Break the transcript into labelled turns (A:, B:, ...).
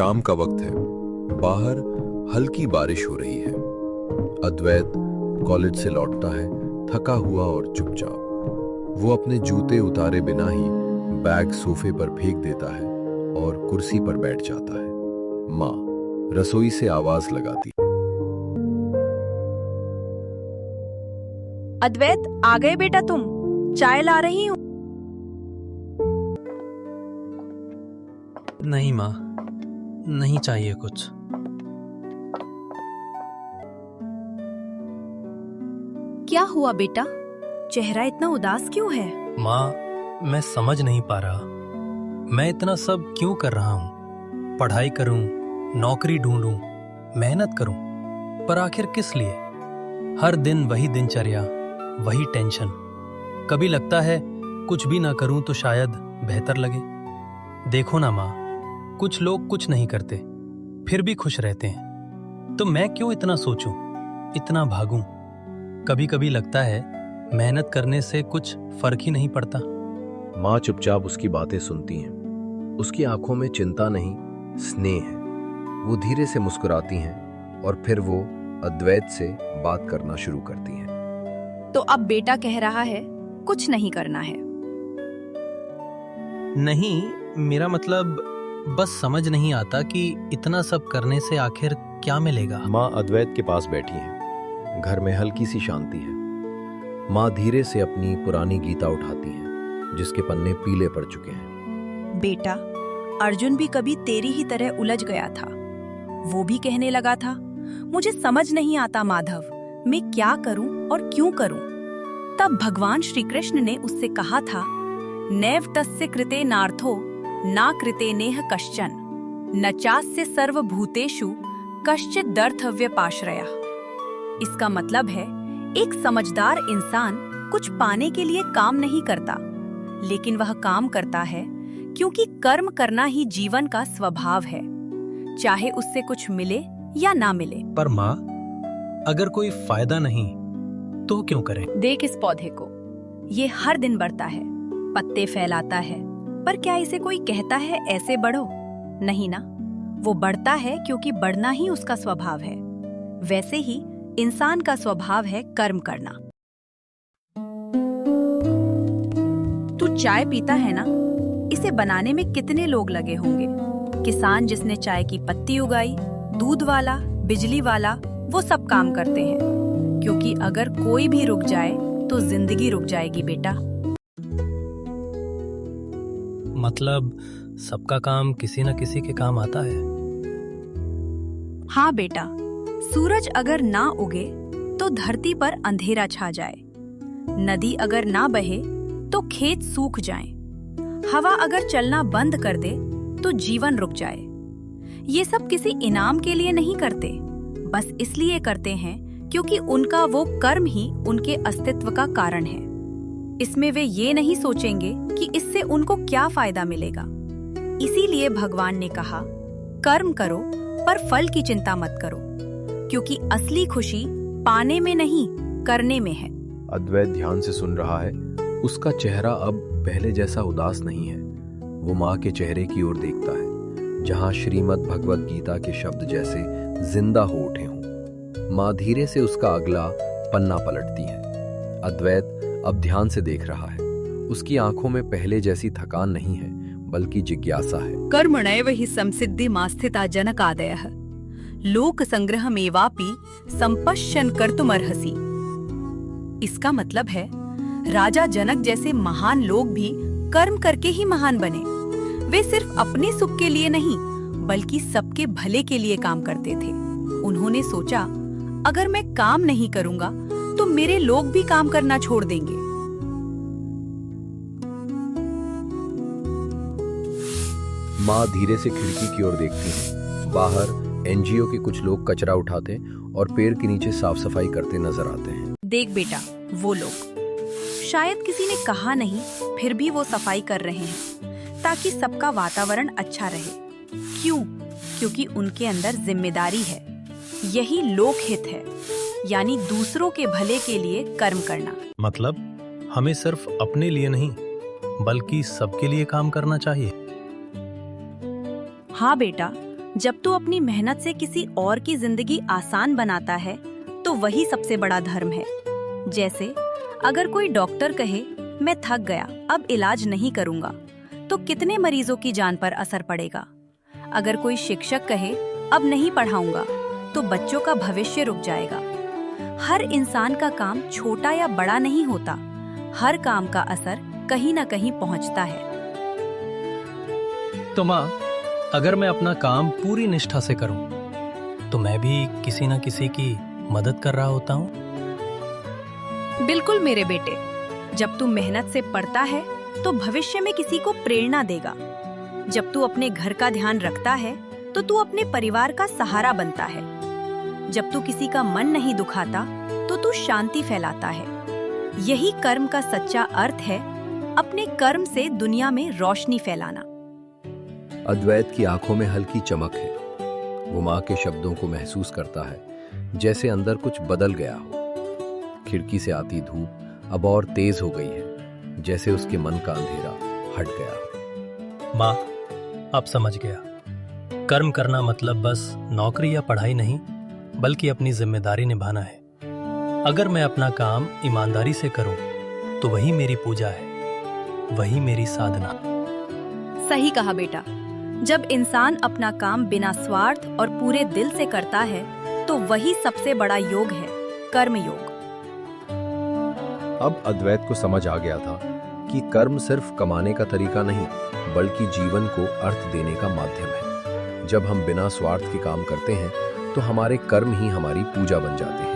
A: शाम का वक्त है। बाहर हल्की बारिश हो रही है। अद्वैत कॉलेज से लौटता है, थका हुआ और चुपचाप। वो अपने जूते उतारे बिना ही बैग सोफे पर फेंक देता है और कुर्सी पर बैठ जाता है। माँ रसोई से आवाज लगाती।
B: अद्वैत, आ गए बेटा तुम? चाय ला रही हूँ।
C: नहीं माँ, नहीं चाहिए कुछ।
B: क्या हुआ बेटा? चेहरा इतना उदास क्यों है?
C: माँ, मैं समझ नहीं पा रहा मैं इतना सब क्यों कर रहा हूँ। पढ़ाई करूँ, नौकरी ढूंढूं, मेहनत करूँ, पर आखिर किस लिए? हर दिन वही दिनचर्या, वही टेंशन। कभी लगता है कुछ भी ना करूं तो शायद बेहतर लगे। देखो ना माँ, कुछ लोग कुछ नहीं करते फिर भी खुश रहते हैं, तो मैं क्यों इतना सोचूं, इतना भागूं? कभी कभी लगता है मेहनत करने से कुछ फर्क ही नहीं पड़ता।
A: माँ चुपचाप उसकी बातें सुनती हैं। उसकी आंखों में चिंता नहीं, स्नेह है। वो धीरे से मुस्कुराती हैं और फिर वो अद्वैत से बात करना शुरू करती हैं।
B: तो अब बेटा कह रहा है कुछ नहीं करना है।
C: नहीं, मेरा मतलब बस समझ नहीं आता कि इतना सब करने से आखिर क्या मिलेगा।
A: माँ अद्वैत के पास बैठी हैं। घर में हल्की सी शांति है। माँ धीरे से अपनी पुरानी गीता उठाती हैं, जिसके पन्ने पीले पड़ चुके हैं।
B: बेटा, अर्जुन भी कभी तेरी ही तरह उलझ गया था। वो भी कहने लगा था, मुझे समझ नहीं आता माधव, मैं क्या करूं और क्यों करूं। तब भगवान श्री कृष्ण ने उससे कहा था, नैव तस्य कृते नार्थो ना कृते नेह कश्चन न चास्य सर्वभूतेषु कश्चित् दर्थव्यपाश्रयः। इसका मतलब है, एक समझदार इंसान कुछ पाने के लिए काम नहीं करता, लेकिन वह काम करता है क्योंकि कर्म करना ही जीवन का स्वभाव है, चाहे उससे कुछ मिले या ना मिले।
C: पर माँ, अगर कोई फायदा नहीं तो क्यों करें?
B: देख इस पौधे को, ये हर दिन बढ़ता है, पत्ते फैलाता है, पर क्या इसे कोई कहता है ऐसे बढ़ो? नहीं ना, वो बढ़ता है क्योंकि बढ़ना ही उसका स्वभाव है। वैसे ही इंसान का स्वभाव है कर्म करना। तू चाय पीता है ना? इसे बनाने में कितने लोग लगे होंगे। किसान जिसने चाय की पत्ती उगाई, दूध वाला, बिजली वाला, वो सब काम करते हैं, क्योंकि अगर कोई भी रुक जाए तो जिंदगी रुक जाएगी बेटा।
C: मतलब सबका काम किसी न किसी के काम आता है।
B: हाँ बेटा, सूरज अगर ना उगे तो धरती पर अंधेरा छा जाए, नदी अगर ना बहे तो खेत सूख जाएं, हवा अगर चलना बंद कर दे तो जीवन रुक जाए। ये सब किसी इनाम के लिए नहीं करते, बस इसलिए करते हैं क्योंकि उनका वो कर्म ही उनके अस्तित्व का कारण है। इसमें वे ये नहीं सोचेंगे कि इससे उनको क्या फायदा मिलेगा। इसीलिए भगवान ने कहा, कर्म करो पर फल की चिंता मत करो, क्योंकि असली खुशी पाने में नहीं, करने में है।
A: अद्वैत ध्यान से सुन रहा है। उसका चेहरा अब पहले जैसा उदास नहीं है। वो माँ के चेहरे की ओर देखता है, जहाँ श्रीमद् भगवद गीता के शब्द जैसे जिंदा हो उठे हों। माँ धीरे से उसका अगला पन्ना पलटती है। अद्वैत अब ध्यान से देख रहा है। उसकी आंखों में पहले जैसी थकान नहीं है, बल्कि जिज्ञासा है।
B: कर्मणैव हि संसिद्धिमास्थिता जनकादयः लोक संग्रहमेवापि संपश्यन् कर्तुमर्हसि। इसका मतलब है, राजा जनक जैसे महान लोग भी कर्म करके ही महान बने। वे सिर्फ अपने सुख के लिए नहीं, बल्कि सबके भले के लिए काम करते थे। उन्होंने सोचा, अगर मैं काम नहीं करूंगा तो मेरे लोग भी काम करना छोड़ देंगे।
A: माँ धीरे से खिड़की की ओर देखती है। बाहर एनजीओ के कुछ लोग कचरा उठाते और पेड़ के नीचे साफ सफाई करते नजर आते हैं।
B: देख बेटा, वो लोग शायद किसी ने कहा नहीं, फिर भी वो सफाई कर रहे हैं ताकि सबका वातावरण अच्छा रहे। क्यों? क्योंकि उनके अंदर जिम्मेदारी है। यही लोकहित है, यानी दूसरों के भले के लिए कर्म करना।
C: मतलब हमें सिर्फ अपने लिए नहीं, बल्कि सबके लिए काम करना चाहिए।
B: हाँ बेटा, जब तू अपनी मेहनत से किसी और की जिंदगी आसान बनाता है तो वही सबसे बड़ा धर्म है। जैसे अगर कोई डॉक्टर कहे मैं थक गया, अब इलाज नहीं करूंगा, तो कितने मरीजों की जान पर असर पड़ेगा। अगर कोई शिक्षक कहे अब नहीं पढ़ाऊंगा, तो बच्चों का भविष्य रुक जाएगा। हर इंसान का काम छोटा या बड़ा नहीं होता, हर काम का असर कहीं ना कहीं पहुंचता है।
C: तो माँ, अगर मैं अपना काम पूरी निष्ठा से करूं, तो मैं भी किसी न किसी की मदद कर रहा होता हूँ।
B: बिल्कुल मेरे बेटे, जब तू मेहनत से पढ़ता है तो भविष्य में किसी को प्रेरणा देगा। जब तू अपने घर का ध्यान रखता है तो तू अपने परिवार का सहारा बनता है। जब तू किसी का मन नहीं दुखाता तो तू शांति फैलाता है। यही कर्म का सच्चा अर्थ है, अपने कर्म से दुनिया में रोशनी फैलाना।
A: अद्वैत की आंखों में हल्की चमक है। वो माँ के शब्दों को महसूस करता है, जैसे अंदर कुछ बदल गया हो। खिड़की से आती धूप अब और तेज हो गई है, जैसे उसके मन का अंधेरा हट गया।
C: माँ, अब समझ गया। कर्म करना मतलब बस नौकरी या पढ़ाई नहीं, बल्कि अपनी जिम्मेदारी निभाना है। अगर मैं अपना काम ईमानदारी से करूं, तो वही मेरी पूजा है, वही मेरी साधना।
B: सही कहा बेटा। जब इंसान अपना काम बिना स्वार्थ और पूरे दिल से करता है, तो वही सबसे बड़ा योग है, कर्म योग।
A: अब अद्वैत को समझ आ गया था कि कर्म सिर्फ कमाने का तरीका नहीं, बल्कि जीवन को अर्थ देने का माध्यम है। जब हम बिना स्वार्थ के काम करते हैं, तो हमारे कर्म ही हमारी पूजा बन जाते हैं।